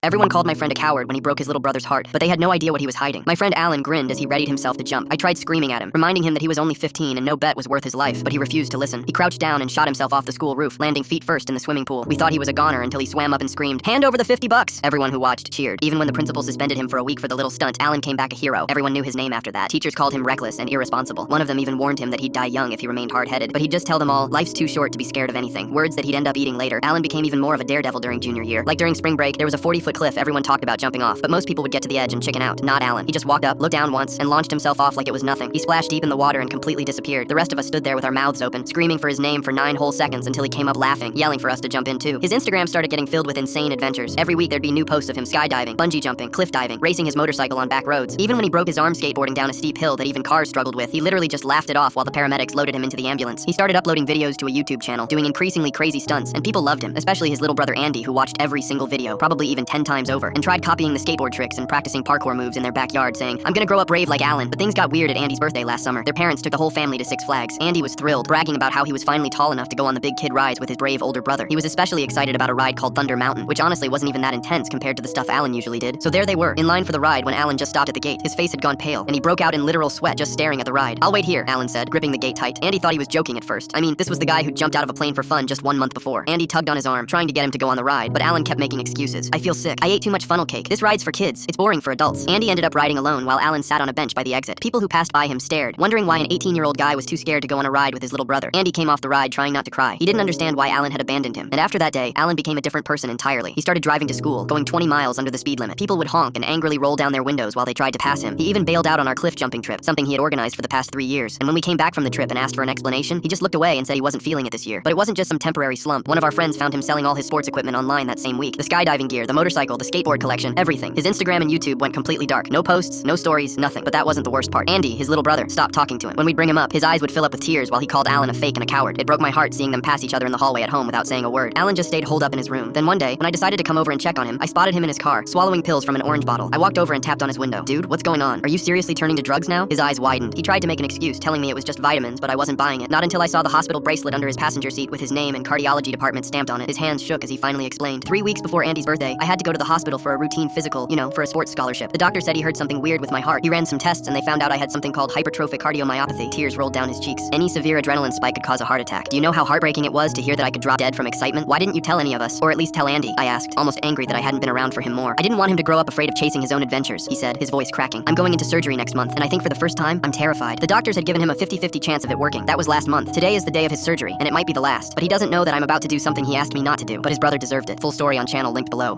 Everyone called my friend a coward when he broke his little brother's heart, but they had no idea what he was hiding. My friend Alan grinned as he readied himself to jump. I tried screaming at him, reminding him that he was only 15 and no bet was worth his life, but he refused to listen. He crouched down and shot himself off the school roof, landing feet first in the swimming pool. We thought he was a goner until he swam up and screamed, "Hand over the $50!" Everyone who watched cheered. Even when the principal suspended him for a week for the little stunt, Alan came back a hero. Everyone knew his name after that. Teachers called him reckless and irresponsible. One of them even warned him that he'd die young if he remained hard-headed, but he'd just tell them all, life's too short to be scared of anything. Words that he'd end up eating later. Alan became even more of a daredevil during junior year. Like during spring break, there was a 40-foot cliff everyone talked about jumping off, but most people would get to the edge and chicken out. Not Alan. He just walked up, looked down once, and launched himself off like it was nothing. He splashed deep in the water and completely disappeared. The rest of us stood there with our mouths open, screaming for his name for 9 whole seconds until he came up laughing, yelling for us to jump in too. His Instagram started getting filled with insane adventures. Every week there'd be new posts of him skydiving, bungee jumping, cliff diving, racing his motorcycle on back roads. Even when he broke his arm skateboarding down a steep hill that even cars struggled with, he literally just laughed it off while the paramedics loaded him into the ambulance. He started uploading videos to a YouTube channel, doing increasingly crazy stunts, and people loved him, especially his little brother Andy, who watched every single video, probably even 10 times over, and tried copying the skateboard tricks and practicing parkour moves in their backyard, saying, "I'm gonna grow up brave like Alan." But things got weird at Andy's birthday last summer. Their parents took the whole family to Six Flags. Andy was thrilled, bragging about how he was finally tall enough to go on the big kid rides with his brave older brother. He was especially excited about a ride called Thunder Mountain, which honestly wasn't even that intense compared to the stuff Alan usually did. So there they were, in line for the ride when Alan just stopped at the gate. His face had gone pale, and he broke out in literal sweat just staring at the ride. "I'll wait here," Alan said, gripping the gate tight. Andy thought he was joking at first. I mean, this was the guy who jumped out of a plane for fun just 1 month before. Andy tugged on his arm, trying to get him to go on the ride, but Alan kept making excuses. "I feel sick. I ate too much funnel cake. This ride's for kids. It's boring for adults." Andy ended up riding alone while Alan sat on a bench by the exit. People who passed by him stared, wondering why an 18-year-old guy was too scared to go on a ride with his little brother. Andy came off the ride trying not to cry. He didn't understand why Alan had abandoned him. And after that day, Alan became a different person entirely. He started driving to school, going 20 miles under the speed limit. People would honk and angrily roll down their windows while they tried to pass him. He even bailed out on our cliff jumping trip, something he had organized for the past 3 years. And when we came back from the trip and asked for an explanation, he just looked away and said he wasn't feeling it this year. But it wasn't just some temporary slump. One of our friends found him selling all his sports equipment online that same week. The skydiving gear, the motorcycle, the skateboard collection, everything. His Instagram and YouTube went completely dark. No posts, no stories, nothing. But that wasn't the worst part. Andy, his little brother, stopped talking to him. When we'd bring him up, his eyes would fill up with tears while he called Alan a fake and a coward. It broke my heart seeing them pass each other in the hallway at home without saying a word. Alan just stayed holed up in his room. Then one day, when I decided to come over and check on him, I spotted him in his car, swallowing pills from an orange bottle. I walked over and tapped on his window. "Dude, what's going on? Are you seriously turning to drugs now?" His eyes widened. He tried to make an excuse, telling me it was just vitamins, but I wasn't buying it. Not until I saw the hospital bracelet under his passenger seat with his name and cardiology department stamped on it. His hands shook as he finally explained. 3 weeks before Andy's birthday, I had to go to the hospital for a routine physical, for a sports scholarship. The doctor said he heard something weird with my heart. He ran some tests and they found out I had something called hypertrophic cardiomyopathy. Tears rolled down his cheeks. Any severe adrenaline spike could cause a heart attack. Do you know how heartbreaking it was to hear that I could drop dead from excitement? Why didn't you tell any of us? Or at least tell Andy? I asked, almost angry that I hadn't been around for him more. I didn't want him to grow up afraid of chasing his own adventures, he said, his voice cracking. "I'm going into surgery next month, and I think for the first time, I'm terrified. The doctors had given him a 50-50 chance of it working. That was last month. Today is the day of his surgery, and it might be the last. But he doesn't know that I'm about to do something he asked me not to do, but his brother deserved it." Full story on channel linked below.